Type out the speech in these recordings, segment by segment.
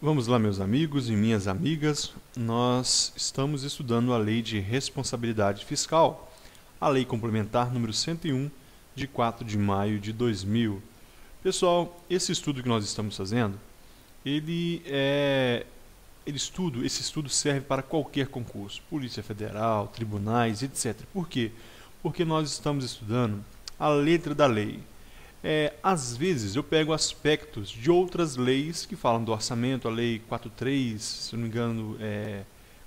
Vamos lá, meus amigos e minhas amigas. Nós estamos estudando a Lei de Responsabilidade Fiscal, a Lei Complementar número 101, de 4 de maio de 2000. Pessoal, esse estudo que nós estamos fazendo, esse estudo serve para qualquer concurso, Polícia Federal, tribunais, etc. Por quê? Porque nós estamos estudando a letra da lei. Às vezes eu pego aspectos de outras leis que falam do orçamento, a lei 43, se não me engano,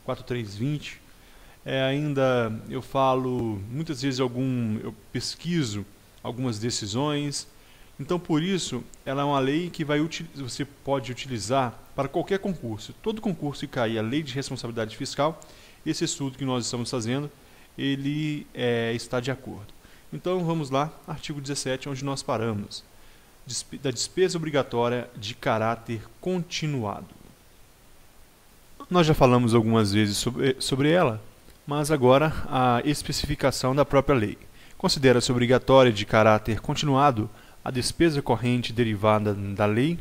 4320. Ainda eu falo, muitas vezes eu pesquiso algumas decisões. Então, por isso, ela é uma lei que você pode utilizar para qualquer concurso. Todo concurso que cair a lei de responsabilidade fiscal, esse estudo que nós estamos fazendo, ele está de acordo. Então vamos lá, artigo 17, onde nós paramos. Da despesa obrigatória de caráter continuado. Nós já falamos algumas vezes sobre ela, mas agora a especificação da própria lei. Considera-se obrigatória de caráter continuado a despesa corrente derivada da lei,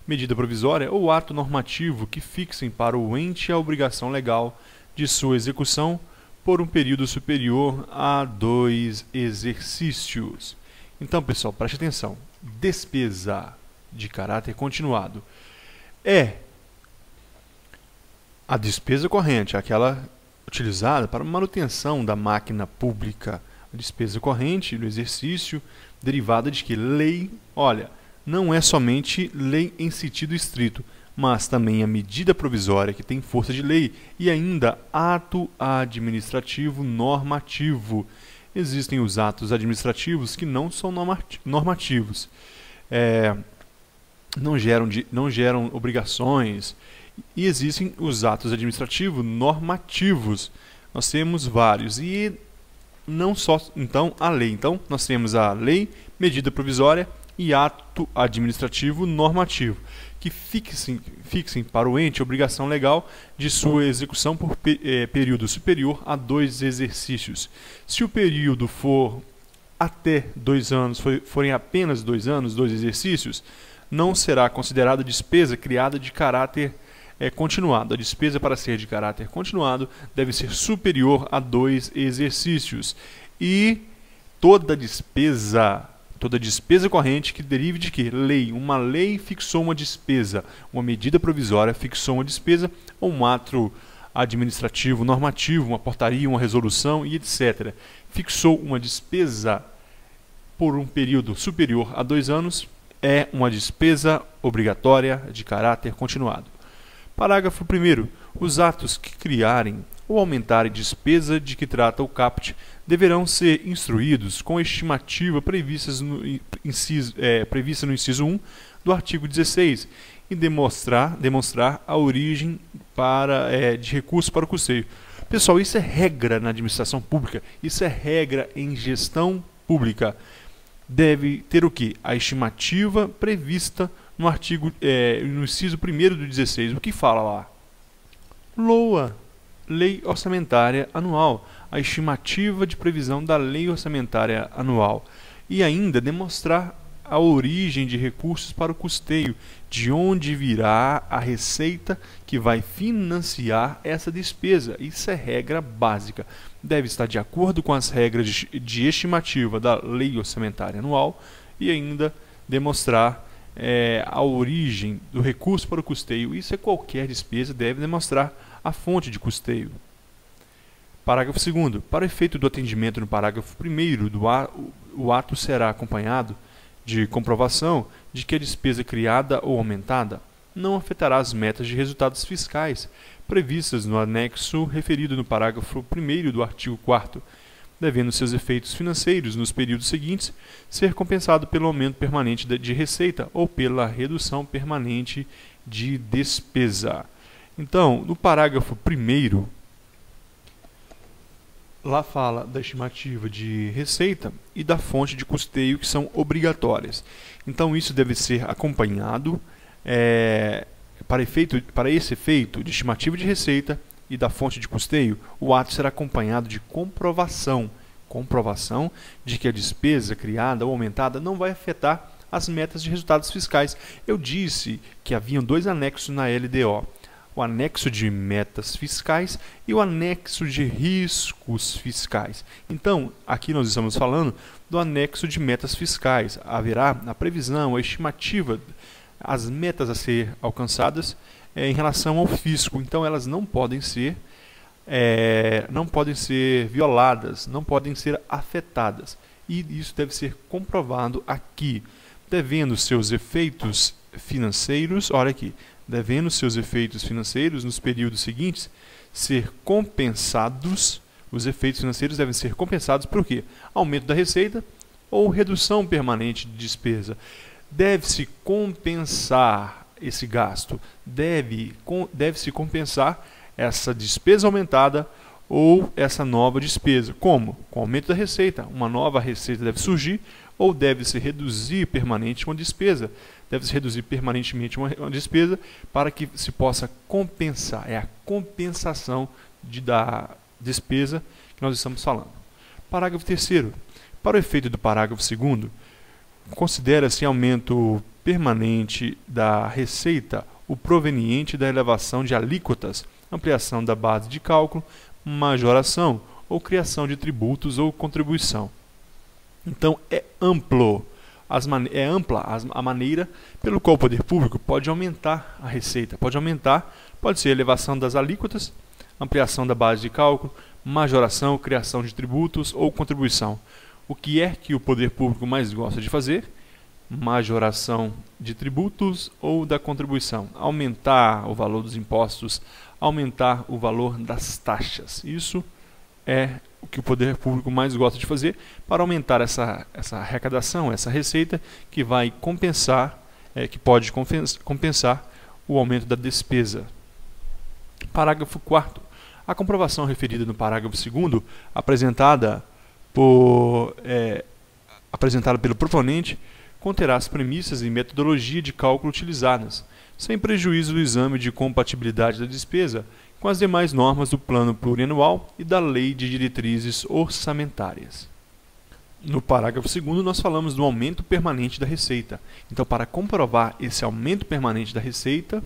medida provisória ou ato normativo que fixem para o ente a obrigação legal de sua execução por um período superior a 2 exercícios. Então, pessoal, preste atenção. Despesa de caráter continuado é a despesa corrente, aquela utilizada para manutenção da máquina pública. A despesa corrente do exercício derivada de que lei, olha, não é somente lei em sentido estrito, mas também a medida provisória, que tem força de lei, e ainda ato administrativo normativo. Existem os atos administrativos que não são normativos, não geram obrigações, e existem os atos administrativos normativos. Nós temos vários, e não só então a lei. Então, nós temos a lei, medida provisória e ato administrativo normativo, que fixem para o ente a obrigação legal de sua execução por período superior a 2 exercícios. Se o período for até 2 anos, forem apenas 2 anos, 2 exercícios, não será considerada despesa criada de caráter continuado. A despesa para ser de caráter continuado deve ser superior a 2 exercícios. E toda despesa corrente que derive de que? Lei. Uma lei fixou uma despesa, uma medida provisória fixou uma despesa, ou um ato administrativo normativo, uma portaria, uma resolução e etc. Fixou uma despesa por um período superior a 2 anos, é uma despesa obrigatória de caráter continuado. Parágrafo 1º. Os atos que criarem ou aumentarem despesa de que trata o caput deverão ser instruídos com a estimativa prevista no inciso 1 do artigo 16 e demonstrar a origem de recurso para o custeio. Pessoal, isso é regra na administração pública, isso é regra em gestão pública. Deve ter o quê? A estimativa prevista no inciso 1º do 16. O que fala lá? LOA, Lei Orçamentária Anual, a estimativa de previsão da Lei Orçamentária Anual. E ainda demonstrar a origem de recursos para o custeio, de onde virá a receita que vai financiar essa despesa. Isso é regra básica. Deve estar de acordo com as regras de estimativa da Lei Orçamentária Anual e ainda demonstrar a origem do recurso para o custeio. Isso é qualquer despesa, deve demonstrar a fonte de custeio. Parágrafo 2º. Para efeito do atendimento no parágrafo 1º, o ato será acompanhado de comprovação de que a despesa criada ou aumentada não afetará as metas de resultados fiscais previstas no anexo referido no parágrafo 1º do artigo 4º, devendo seus efeitos financeiros nos períodos seguintes ser compensado pelo aumento permanente de receita ou pela redução permanente de despesa. Então, no parágrafo 1º, lá fala da estimativa de receita e da fonte de custeio, que são obrigatórias. Então, isso deve ser acompanhado para esse efeito de estimativa de receita e da fonte de custeio. O ato será acompanhado de comprovação de que a despesa criada ou aumentada não vai afetar as metas de resultados fiscais. Eu disse que haviam dois anexos na LDO. O anexo de metas fiscais e o anexo de riscos fiscais. Então, aqui nós estamos falando do anexo de metas fiscais. Haverá a previsão, a estimativa, as metas a ser alcançadas em relação ao fisco. Então, elas não podem ser violadas, não podem ser afetadas. E isso deve ser comprovado aqui, devendo seus efeitos financeiros, olha aqui, devendo seus efeitos financeiros nos períodos seguintes ser compensados. Os efeitos financeiros devem ser compensados por quê? Aumento da receita ou redução permanente de despesa. Deve-se compensar esse gasto, deve-se compensar essa despesa aumentada ou essa nova despesa. Como? Com o aumento da receita. Uma nova receita deve surgir ou deve-se reduzir permanente uma despesa. Deve-se reduzir permanentemente uma despesa para que se possa compensar. É a compensação da despesa que nós estamos falando. Parágrafo 3º. Para o efeito do parágrafo 2º, considera-se aumento permanente da receita o proveniente da elevação de alíquotas, ampliação da base de cálculo, majoração ou criação de tributos ou contribuição. Então, é ampla a maneira pelo qual o poder público pode aumentar a receita. Pode ser elevação das alíquotas, ampliação da base de cálculo, majoração, criação de tributos ou contribuição. O que é que o poder público mais gosta de fazer? Majoração de tributos ou da contribuição. Aumentar o valor dos impostos, aumentar o valor das taxas. Isso é o que o poder público mais gosta de fazer para aumentar essa arrecadação, essa receita que vai compensar, que pode compensar o aumento da despesa. Parágrafo 4º. A comprovação referida no parágrafo 2º, apresentada pelo proponente, conterá as premissas e metodologia de cálculo utilizadas, sem prejuízo do exame de compatibilidade da despesa com as demais normas do Plano Plurianual e da Lei de Diretrizes Orçamentárias. No parágrafo 2º, nós falamos do aumento permanente da receita. Então, para comprovar esse aumento permanente da receita,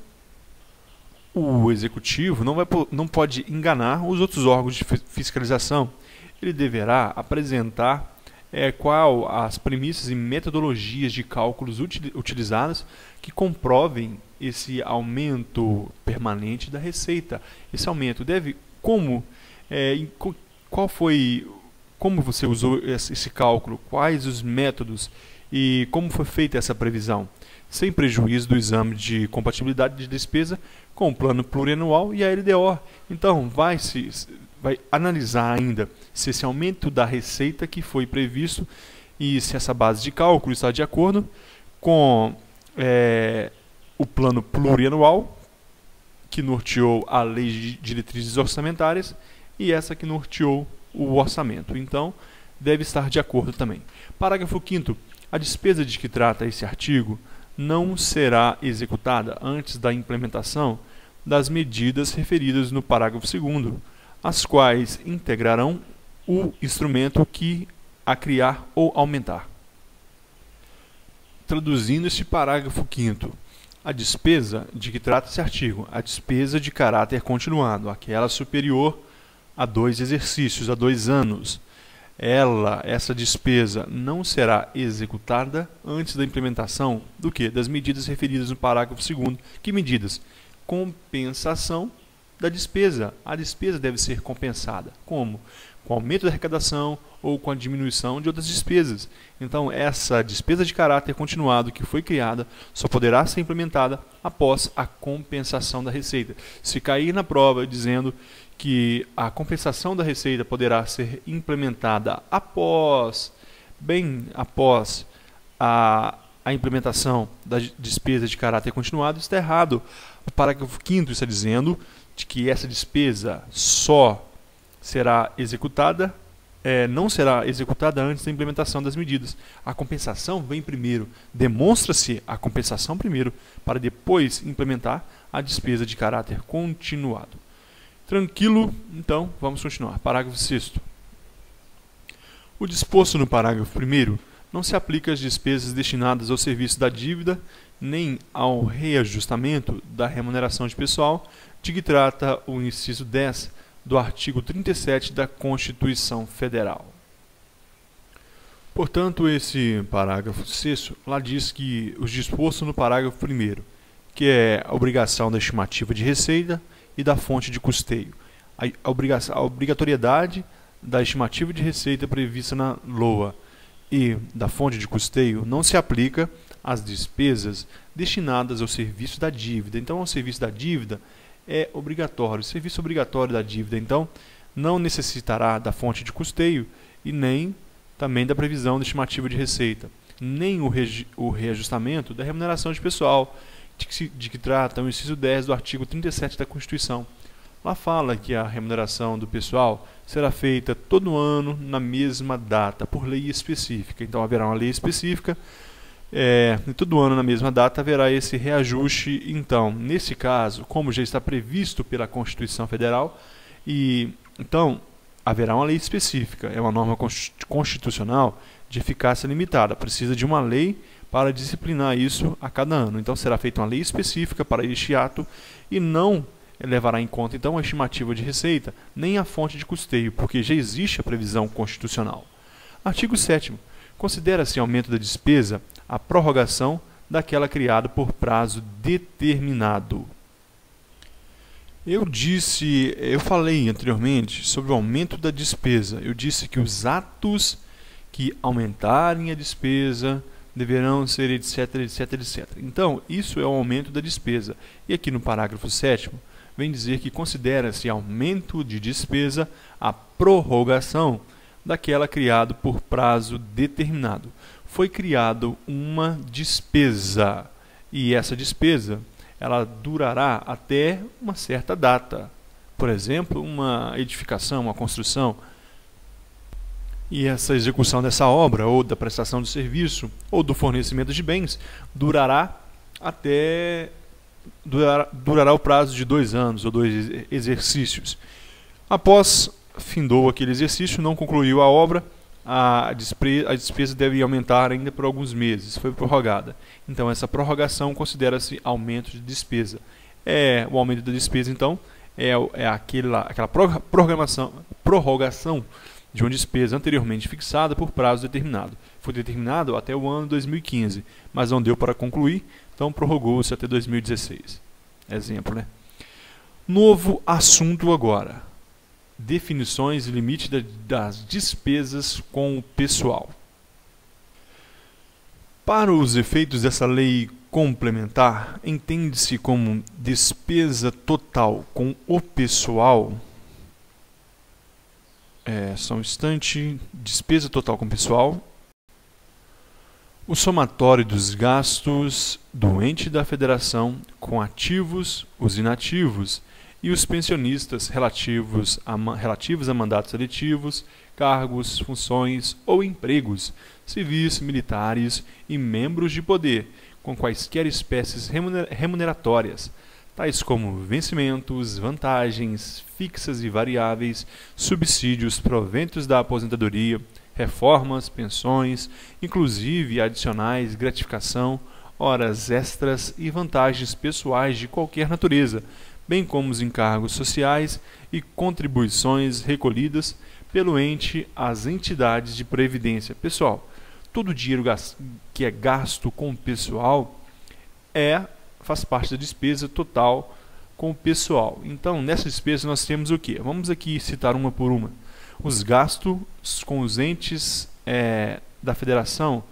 o Executivo não pode enganar os outros órgãos de fiscalização. Ele deverá apresentar qual as premissas e metodologias de cálculos utilizadas que comprovem esse aumento permanente da receita. Esse aumento deve como você usou esse cálculo, quais os métodos e como foi feita essa previsão, sem prejuízo do exame de compatibilidade de despesa com o Plano Plurianual e a LDO. Então, vai analisar ainda se esse aumento da receita que foi previsto e se essa base de cálculo está de acordo com o Plano Plurianual, que norteou a Lei de Diretrizes Orçamentárias, e essa que norteou o orçamento. Então, deve estar de acordo também. Parágrafo 5º. A despesa de que trata esse artigo não será executada antes da implementação das medidas referidas no parágrafo 2º, as quais integrarão o instrumento que a criar ou aumentar. Traduzindo este parágrafo 5º, a despesa de que trata esse artigo, a despesa de caráter continuado, aquela superior a 2 exercícios, a 2 anos, essa despesa não será executada antes da implementação do quê? Das medidas referidas no parágrafo 2º. Que medidas? Compensação da despesa. A despesa deve ser compensada. Como? Com o aumento da arrecadação ou com a diminuição de outras despesas. Então, essa despesa de caráter continuado que foi criada só poderá ser implementada após a compensação da receita. Se cair na prova dizendo que a compensação da receita poderá ser implementada após a implementação da despesa de caráter continuado, está errado. O parágrafo 5º está dizendo de que essa despesa só será executada, não será executada antes da implementação das medidas. A compensação vem primeiro, demonstra-se a compensação primeiro, para depois implementar a despesa de caráter continuado. Tranquilo? Então, vamos continuar. Parágrafo 6º. O disposto no parágrafo 1º não se aplica às despesas destinadas ao serviço da dívida, nem ao reajustamento da remuneração de pessoal, de que trata o inciso 10 do artigo 37 da Constituição Federal. Portanto, esse parágrafo 6º lá diz que os dispostos no parágrafo 1º, que é a obrigação da estimativa de receita e da fonte de custeio. A obrigatoriedade da estimativa de receita prevista na LOA e da fonte de custeio não se aplica às despesas destinadas ao serviço da dívida. Então, o serviço da dívida é obrigatório. O serviço obrigatório da dívida, então, não necessitará da fonte de custeio e nem também da previsão da estimativa de receita, nem o reajustamento da remuneração de pessoal, de que trata o inciso 10 do artigo 37 da Constituição. Lá fala que a remuneração do pessoal será feita todo ano na mesma data, por lei específica. Então haverá uma lei específica, e todo ano na mesma data haverá esse reajuste. Então, nesse caso, como já está previsto pela Constituição Federal, então haverá uma lei específica, é uma norma constitucional de eficácia limitada, precisa de uma lei para disciplinar isso a cada ano. Então será feita uma lei específica para este ato e não levará em conta então a estimativa de receita, nem a fonte de custeio, porque já existe a previsão constitucional. Artigo 7º. Considera-se aumento da despesa a prorrogação daquela criada por prazo determinado. Eu falei anteriormente sobre o aumento da despesa. Eu disse que os atos que aumentarem a despesa deverão ser etc, etc, etc. Então, isso é o aumento da despesa. E aqui no parágrafo 7º, vem dizer que considera-se aumento de despesa a prorrogação daquela criada por prazo determinado. Foi criado uma despesa, e essa despesa ela durará até uma certa data. Por exemplo, uma edificação, uma construção. E essa execução dessa obra, ou da prestação de serviço, ou do fornecimento de bens, durará o prazo de 2 anos, ou 2 exercícios. Após findou aquele exercício, não concluiu a obra, a despesa deve aumentar ainda por alguns meses, foi prorrogada. Então, essa prorrogação considera-se aumento de despesa. O aumento da despesa, então, aquela prorrogação de uma despesa anteriormente fixada por prazo determinado. Foi determinado até o ano 2015, mas não deu para concluir, então prorrogou-se até 2016. Exemplo, né? Novo assunto agora. Definições e limite das despesas com o pessoal. Para os efeitos dessa lei complementar, entende-se como despesa total com o pessoal. Só um instante. Despesa total com o pessoal. O somatório dos gastos do ente da federação com ativos, os inativos e os pensionistas relativos a mandatos eletivos, cargos, funções ou empregos, civis, militares e membros de poder, com quaisquer espécies remuneratórias, tais como vencimentos, vantagens fixas e variáveis, subsídios, proventos da aposentadoria, reformas, pensões, inclusive adicionais, gratificação, horas extras e vantagens pessoais de qualquer natureza, bem como os encargos sociais e contribuições recolhidas pelo ente às entidades de previdência. Pessoal, todo o dinheiro que é gasto com o pessoal faz parte da despesa total com o pessoal. Então, nessa despesa nós temos o quê? Vamos aqui citar uma por uma. Os gastos com os entes da federação,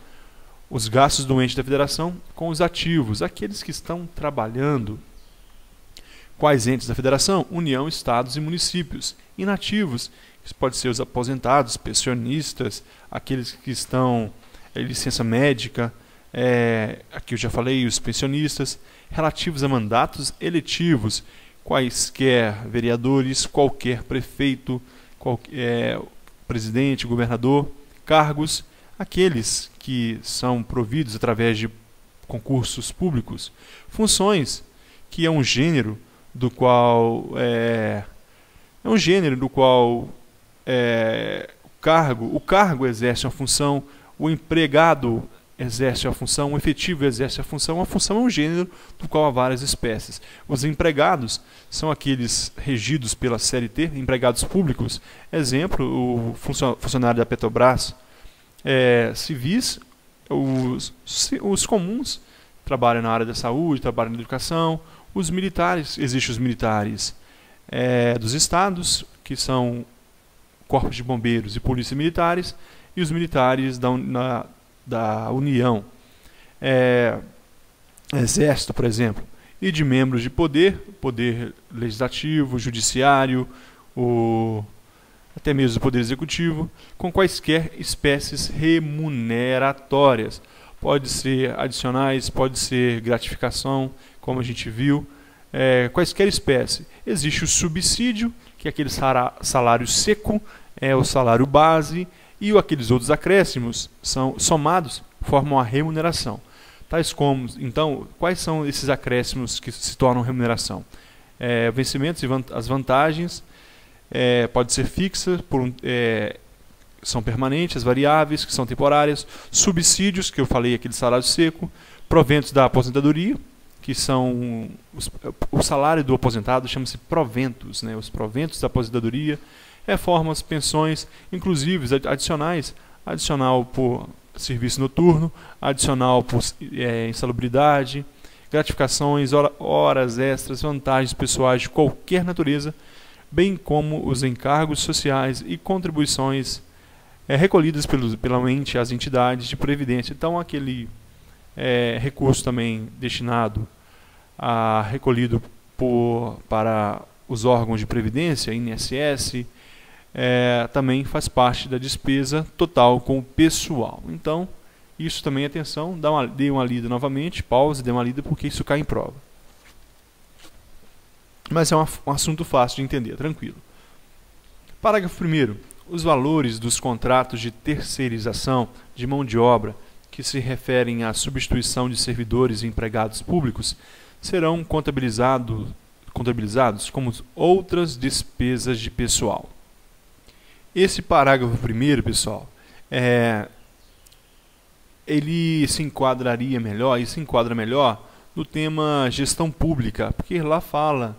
os gastos do ente da federação com os ativos, aqueles que estão trabalhando. Quais entes da federação? União, estados e municípios. Inativos, isso pode ser os aposentados, pensionistas, aqueles que estão em licença médica, aqui eu já falei, os pensionistas, relativos a mandatos eletivos, quaisquer vereadores, qualquer prefeito, presidente, governador, cargos, aqueles que são providos através de concursos públicos, funções, que é um gênero do qual o cargo exerce uma função, O empregado exerce a função, o efetivo exerce a função é um gênero do qual há várias espécies. Os empregados são aqueles regidos pela CLT, empregados públicos, exemplo, o funcionário da Petrobras, civis, os comuns, trabalham na área da saúde, trabalham na educação, os militares, existem os militares dos estados, que são corpos de bombeiros e polícia militares, e os militares da União, Exército, por exemplo, e de membros de poder legislativo, judiciário, até mesmo o poder executivo, com quaisquer espécies remuneratórias. Pode ser adicionais, pode ser gratificação, como a gente viu, quaisquer espécie. Existe o subsídio, que é aquele salário seco, o salário base, e aqueles outros acréscimos são somados, formam a remuneração. Tais como, então, quais são esses acréscimos que se tornam remuneração? Vencimentos e as vantagens, pode ser fixa, são permanentes, variáveis, que são temporárias, subsídios, que eu falei, aquele salário seco, proventos da aposentadoria, que são o salário do aposentado, chama-se proventos, os proventos da aposentadoria, reformas, pensões, inclusive adicionais, adicional por serviço noturno, adicional por insalubridade, gratificações, horas extras, vantagens pessoais de qualquer natureza, bem como os encargos sociais e contribuições recolhidas pela ente às entidades de previdência. Então, aquele recurso também destinado recolhido para os órgãos de previdência, INSS, também faz parte da despesa total com o pessoal. Então, isso também, atenção, dê uma lida novamente, pause, dê uma lida, porque isso cai em prova. Mas é um assunto fácil de entender, tranquilo. Parágrafo 1º. Os valores dos contratos de terceirização de mão de obra que se referem à substituição de servidores e empregados públicos serão contabilizados como outras despesas de pessoal. Esse parágrafo 1º, pessoal, ele se enquadra melhor no tema gestão pública, porque lá fala,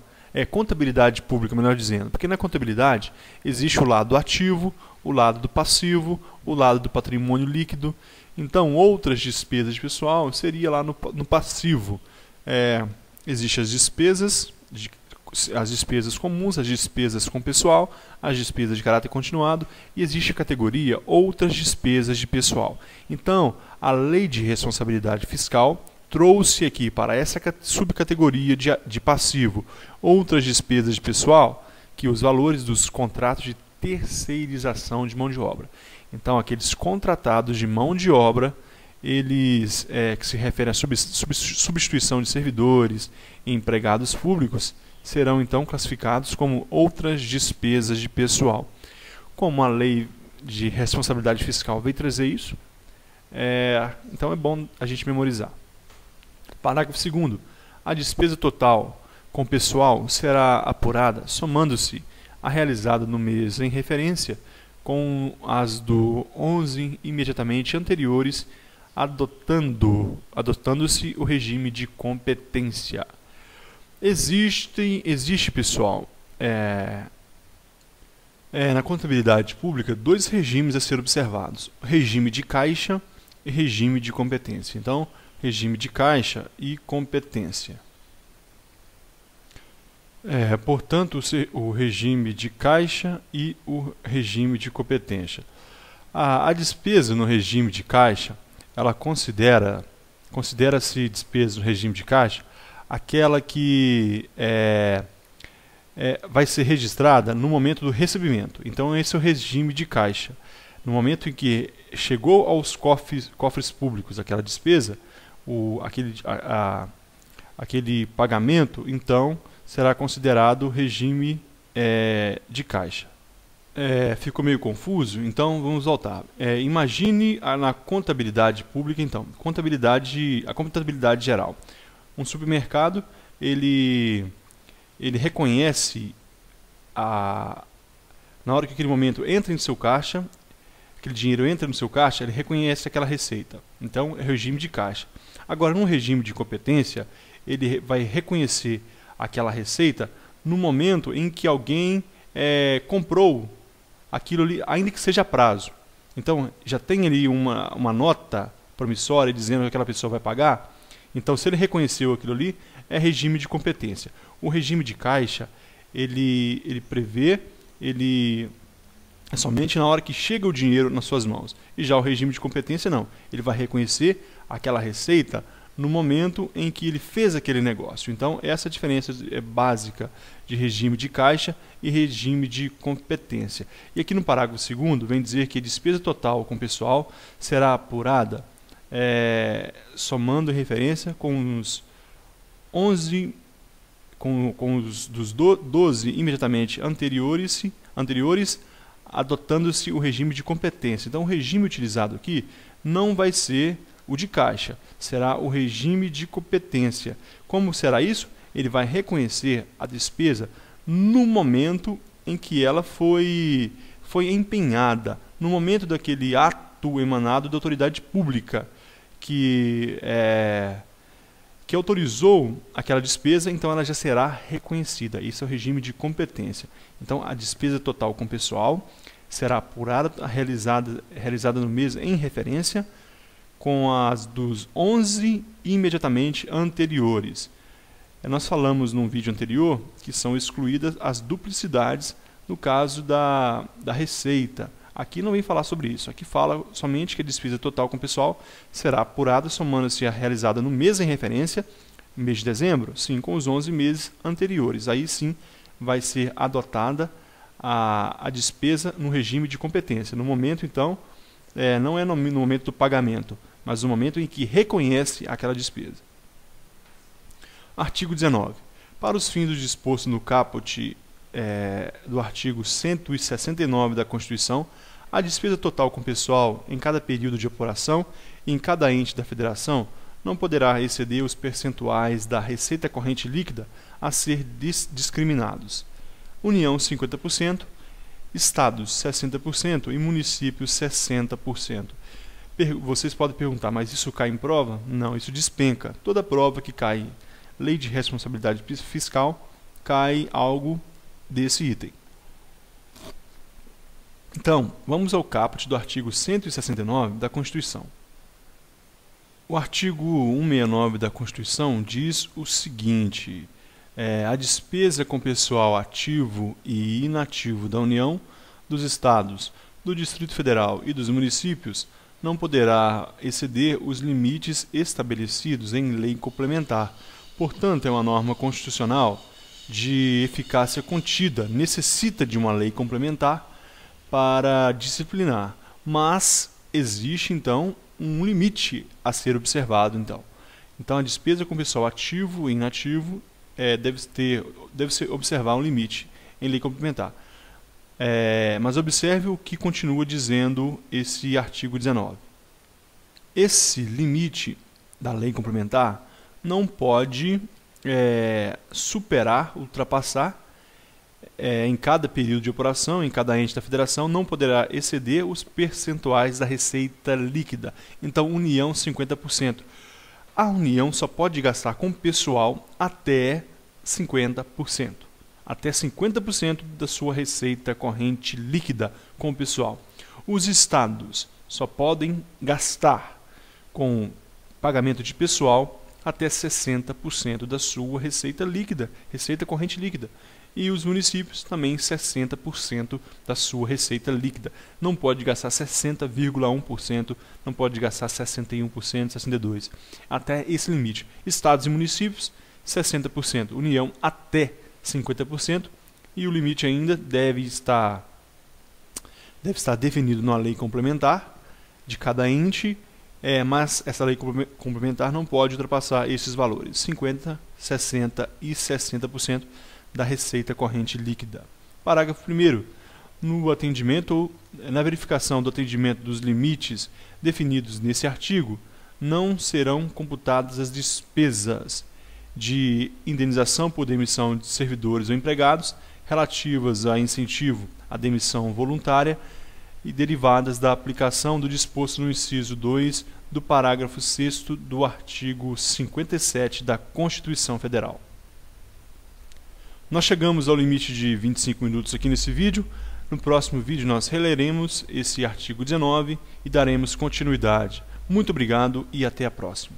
contabilidade pública, melhor dizendo, porque na contabilidade existe o lado ativo, o lado do passivo, o lado do patrimônio líquido. Então, outras despesas de pessoal seria lá no passivo. Existem as despesas comuns, as despesas com pessoal, as despesas de caráter continuado, e existe a categoria outras despesas de pessoal. Então, a Lei de Responsabilidade Fiscal trouxe aqui para essa subcategoria de passivo outras despesas de pessoal, que os valores dos contratos de terceirização de mão de obra. Então, aqueles contratados de mão de obra, eles que se referem à substituição de servidores e empregados públicos, serão então classificados como outras despesas de pessoal. Como a Lei de Responsabilidade Fiscal veio trazer isso, então é bom a gente memorizar. Parágrafo 2º. A despesa total com pessoal será apurada somando-se a realizada no mês em referência com as do 11 imediatamente anteriores, adotando-se o regime de competência. Existe, pessoal, na contabilidade pública, dois regimes a ser observados: regime de caixa e regime de competência. Então, regime de caixa e competência. Portanto, o regime de caixa e o regime de competência. A despesa no regime de caixa, ela considera-se despesa no regime de caixa aquela que vai ser registrada no momento do recebimento. Então, esse é o regime de caixa. No momento em que chegou aos cofres públicos aquela despesa, aquele pagamento, então, será considerado regime de caixa. Ficou meio confuso? Então vamos voltar. Imagine na contabilidade pública, então, a contabilidade geral. Um supermercado, ele reconhece na hora que aquele momento entra em seu caixa, aquele dinheiro entra no seu caixa, ele reconhece aquela receita. Então, é regime de caixa. Agora, no regime de competência, ele vai reconhecer aquela receita no momento em que alguém comprou aquilo ali, ainda que seja a prazo. Então, já tem ali uma nota promissória dizendo que aquela pessoa vai pagar. Então, se ele reconheceu aquilo ali, é regime de competência. O regime de caixa, ele prevê, é somente na hora que chega o dinheiro nas suas mãos. E já o regime de competência não. Ele vai reconhecer aquela receita no momento em que ele fez aquele negócio. Então, essa diferença é básica de regime de caixa e regime de competência. E aqui no parágrafo 2º vem dizer que a despesa total com o pessoal será apurada somando referência com os 11 dos 12 imediatamente anteriores, adotando-se o regime de competência. Então, o regime utilizado aqui não vai ser o de caixa, será o regime de competência. Como será isso? Ele vai reconhecer a despesa no momento em que ela foi empenhada, no momento daquele ato emanado da autoridade pública que autorizou aquela despesa, então ela já será reconhecida. Isso é o regime de competência. Então, a despesa total com o pessoal será apurada, realizada no mês em referência, com as dos 11 imediatamente anteriores. Nós falamos num vídeo anterior que são excluídas as duplicidades no caso da receita. Aqui não vem falar sobre isso. Aqui fala somente que a despesa total com o pessoal será apurada somando-se a realizada no mês em referência, mês de dezembro, sim, com os 11 meses anteriores. Aí sim vai ser adotada a despesa no regime de competência. No momento, então, não é no momento do pagamento, mas no momento em que reconhece aquela despesa. Artigo 19. Para os fins do disposto no caput do artigo 169 da Constituição, a despesa total com pessoal em cada período de apuração e em cada ente da federação não poderá exceder os percentuais da receita corrente líquida a ser discriminados. União 50%, Estados 60% e municípios 60%. Vocês podem perguntar, mas isso cai em prova? Não, isso despenca. Toda prova que cai lei de responsabilidade fiscal, cai algo desse item. Então, vamos ao caput do artigo 169 da Constituição. O artigo 169 da Constituição diz o seguinte: a despesa com pessoal ativo e inativo da União, dos Estados, do Distrito Federal e dos municípios não poderá exceder os limites estabelecidos em lei complementar. Portanto, é uma norma constitucional de eficácia contida, necessita de uma lei complementar para disciplinar, mas existe então um limite a ser observado. Então a despesa com pessoal ativo e inativo deve-se observar um limite em lei complementar. Mas observe o que continua dizendo esse artigo 19. Esse limite da lei complementar não pode ultrapassar em cada período de apuração, em cada ente da federação, não poderá exceder os percentuais da receita líquida. Então, União 50%. A União só pode gastar com pessoal até 50%. Até 50% da sua receita corrente líquida com o pessoal. Os estados só podem gastar com pagamento de pessoal até 60% da sua receita líquida, receita corrente líquida. E os municípios também 60% da sua receita líquida. Não pode gastar 60,1%, não pode gastar 61%, 62%. Até esse limite. Estados e municípios, 60%. União até 50%. E o limite ainda deve estar definido na lei complementar de cada ente, mas essa lei complementar não pode ultrapassar esses valores, 50%, 60% e 60% da receita corrente líquida. Parágrafo 1º. Na verificação do atendimento dos limites definidos nesse artigo, não serão computadas as despesas de indenização por demissão de servidores ou empregados relativas a incentivo à demissão voluntária e derivadas da aplicação do disposto no inciso 2 do parágrafo 6º do artigo 57 da Constituição Federal. Nós chegamos ao limite de 25 minutos aqui nesse vídeo. No próximo vídeo nós releremos esse artigo 19 e daremos continuidade. Muito obrigado e até a próxima.